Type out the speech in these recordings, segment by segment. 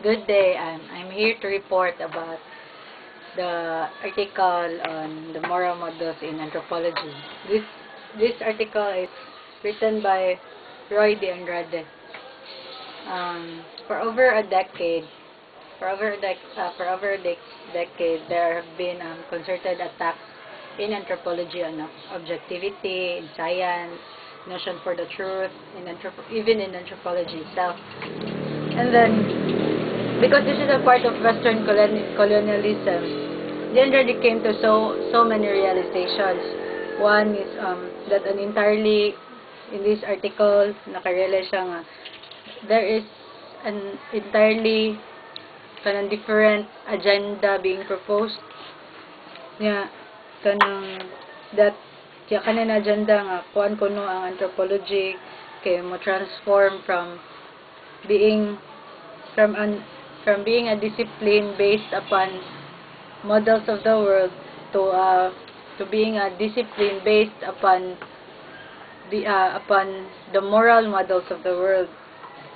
Good day. I'm here to report about the article on the moral models in anthropology. This article is written by Roy de Andrade. For over a decade, there have been concerted attacks in anthropology on objectivity, in science, notion for the truth, even in anthropology itself. And then, because this is a part of Western colonialism, de Andrade came to so many realizations. One is that in this article, nakarealize siya nga, there is an entirely different agenda being proposed. Yeah, kanang agenda nga kuan kuno ang anthropology kay mo transform from being a discipline based upon models of the world to being a discipline based upon the moral models of the world.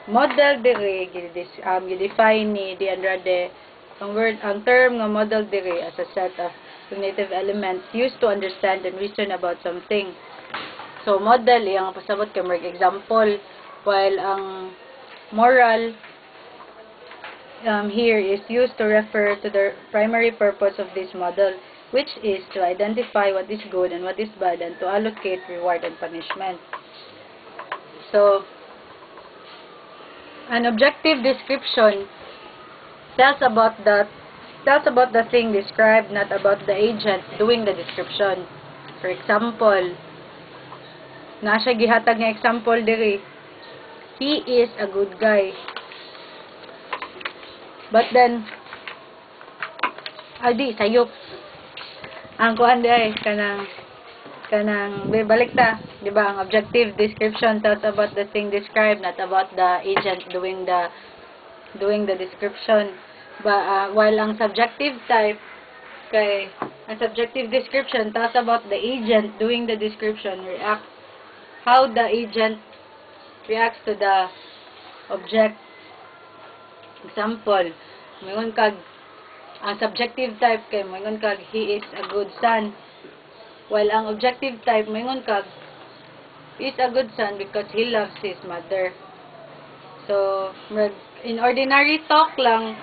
Model dire gidefine ni de Andrade ang term nga model dire as a set of cognitive elements used to understand and reason about something. So model ang pasabot kay mag example, while ang moral here is used to refer to the primary purpose of this model, which is to identify what is good and what is bad and to allocate reward and punishment. So an objective description tells about the thing described, not about the agent doing the description. For example, nasa gihatag nga example diri, he is a good guy. But then, sayop. Ang kuan di kanang balik ta, di ba? Ang objective description tells about the thing described, not about the agent doing the description. While ang subjective type ang subjective description tells about the agent doing the description, how the agent reacts to the object. Example, moingon kag ang subjective type kay moingon kag he is a good son, while ang objective type moingon kag he is a good son because he loves his mother. So in ordinary talk lang,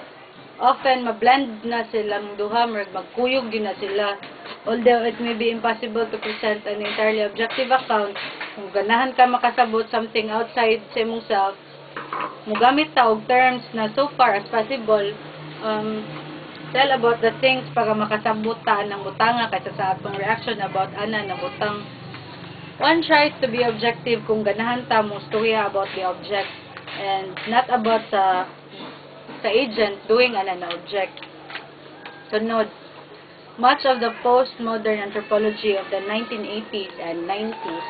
often mablend na silang duha, magkuyog din na sila. Although it may be impossible to present an entirely objective account, kung ganahan ka makasabot something outside sa imong self, mugamit ta og terms na so far as possible tell about the things para makasabot ta ng butanga kaysa sa atong reaction about ana na butang. One tries to be objective kung ganahan ta mo storya about the object and not about sa agent doing ana na object. Sunod, much of the postmodern anthropology of the 1980s and 90s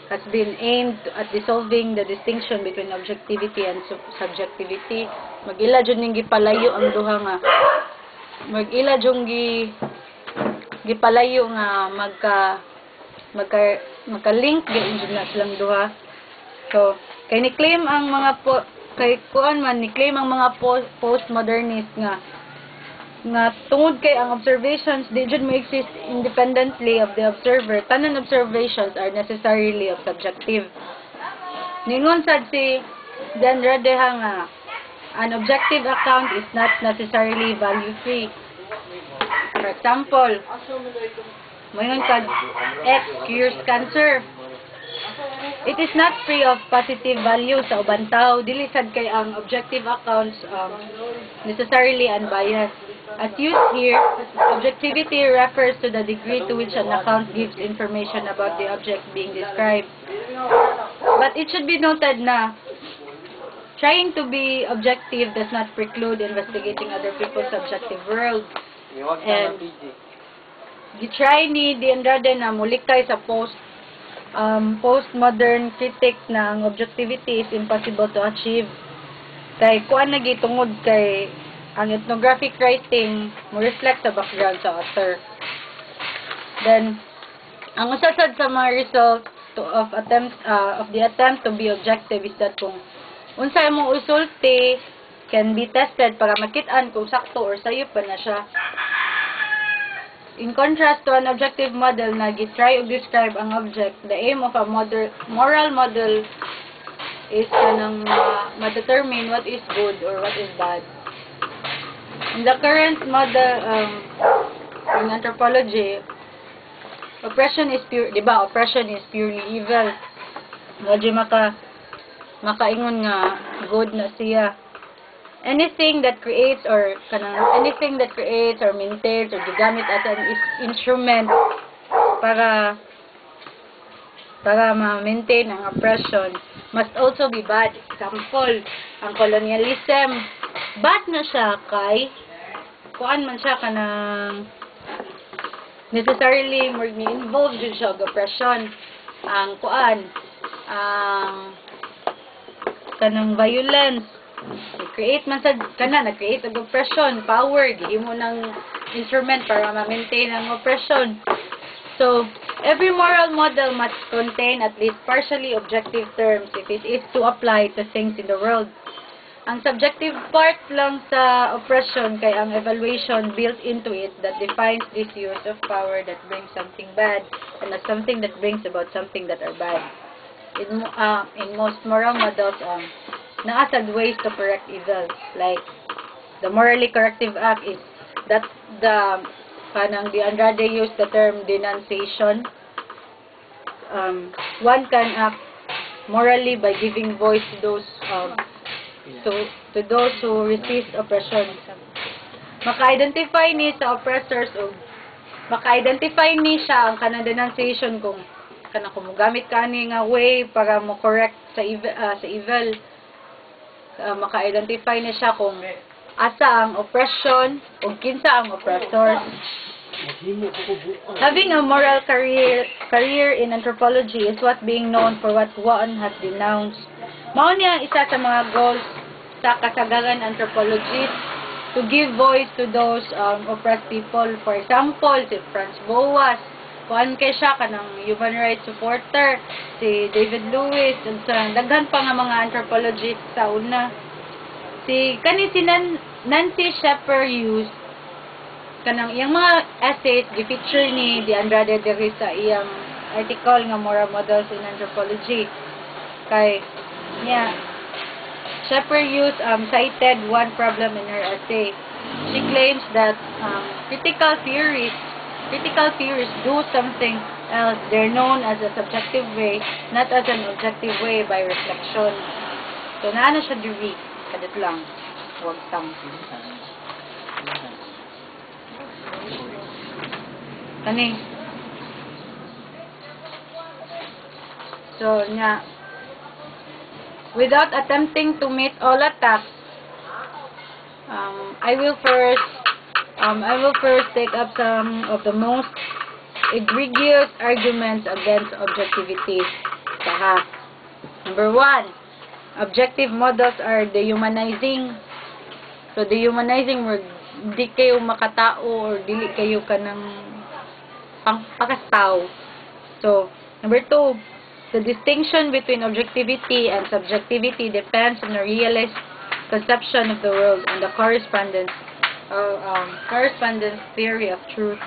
has been aimed at dissolving the distinction between objectivity and subjectivity. Mag-ila dyan yung gipalayo ang duha nga. Mag-ila dyan gipalayo nga magka-link dyan na silang duha. So, kay ni-claim ang mga ni-claim ang mga postmodernist nga tungod kay ang observations di jud may exist independently of the observer. Tanan observations are necessarily subjective. Ningon sad si de Andrade nga an objective account is not necessarily value free. For example, moingon kag X cures cancer. It is not free of positive value sa ubang tao. Dili sad kay ang objective accounts necessarily unbiased. As used here, objectivity refers to the degree to which an account gives information about the object being described. But it should be noted na trying to be objective does not preclude investigating other people's subjective world. And gitry ni de Andrade na mulikay sa postmodern critic na ang objectivity is impossible to achieve. Kay kuan lagi tungod kay ang ethnographic writing mo reflect sa background sa author. Then ang usasad sa mga results of the attempt to be objective is that kung unsay imong usulti can be tested para makit-an kung sakto or sayop pa na siya. In contrast to an objective model na gitry og describe ang object, the aim of a moral model is kanang ma-determine what is good or what is bad. In the current model in anthropology, oppression is pure, di ba? Oppression is purely evil. Wadi makaingon nga good na siya. Anything that creates or maintains or gigamit as an instrument para ma-maintain ang oppression must also be bad. Example, ang colonialism, bad na siya kay kuan man siya kanang necessarily involved din siya og oppression. Ang kuan, ang kanang violence, nag-create man sa nag-create og oppression, power, gihimo ng instrument para ma-maintain ang oppression. So, every moral model must contain at least partially objective terms if it is to apply to things in the world. Ang subjective part lang sa oppression kay ang evaluation built into it that defines this use of power that brings something bad and as something that brings about something that are bad. In most moral models, naasad ways to correct evil. Like, the morally corrective act is that the Andrade used the term denunciation. One can act morally by giving voice to those to those who resist oppression. Maka-identify ni sa oppressors o maka-identify ni siya ang kanang denunciation kung kumugamit ka ni nga way para mo correct sa evil. Maka-identify na siya kung asa ang oppression o kinsa ang oppressor. Having a moral career in anthropology is what being known for what one has denounced. Mao niya isa sa mga goals sa kasagaran anthropologists to give voice to those oppressed people. For example, si Franz Boas, kuan kay siya kanang human rights supporter, si David Lewis, ug sa daghan pa nga mga anthropologists sa una. Si Nancy Shepherd Hughes, kanang iyang mga essays gi-feature ni De Andrade diri sa iyang article nga Moral Models in Anthropology. Kay Shepherd Hughes cited one problem in her essay. She claims that critical theorists do something else. They're known as a subjective way, not as an objective way by reflection. So, naano siya diri? Kadit lang. Huwag tang. Kani. So, without attempting to meet all attacks, I will first take up some of the most egregious arguments against objectivity. Number 1, objective models are dehumanizing. So, dehumanizing word, di kayo makatao or dili kayo kanang pakastaw. So, number 2, the distinction between objectivity and subjectivity depends on the realist conception of the world and the correspondence theory of truth.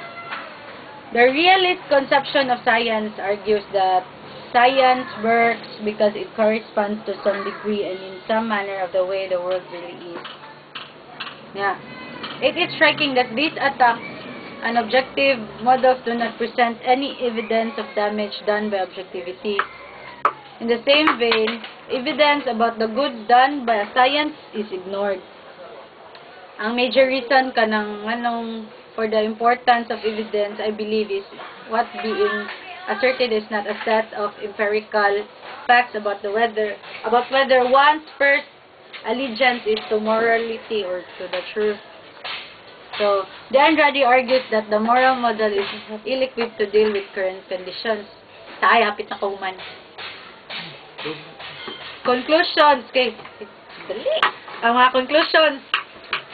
The realist conception of science argues that science works because it corresponds to some degree and in some manner of the way the world really is. It is striking that these attacks on objective models do not present any evidence of damage done by objectivity. In the same vein, evidence about the good done by science is ignored. Ang major reason for the importance of evidence, I believe, is what being asserted is not a set of empirical facts about whether one's first allegiance is to morality or to the truth. So, De Andrade argues that the moral model is ill-equipped to deal with current conditions. Hapit na kauman. Conclusions. Okay. Ang mga conclusions.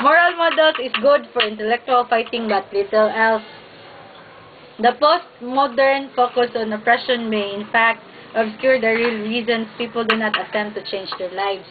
Moral models is good for intellectual fighting but little else. The postmodern focus on oppression may in fact obscure the real reasons people do not attempt to change their lives.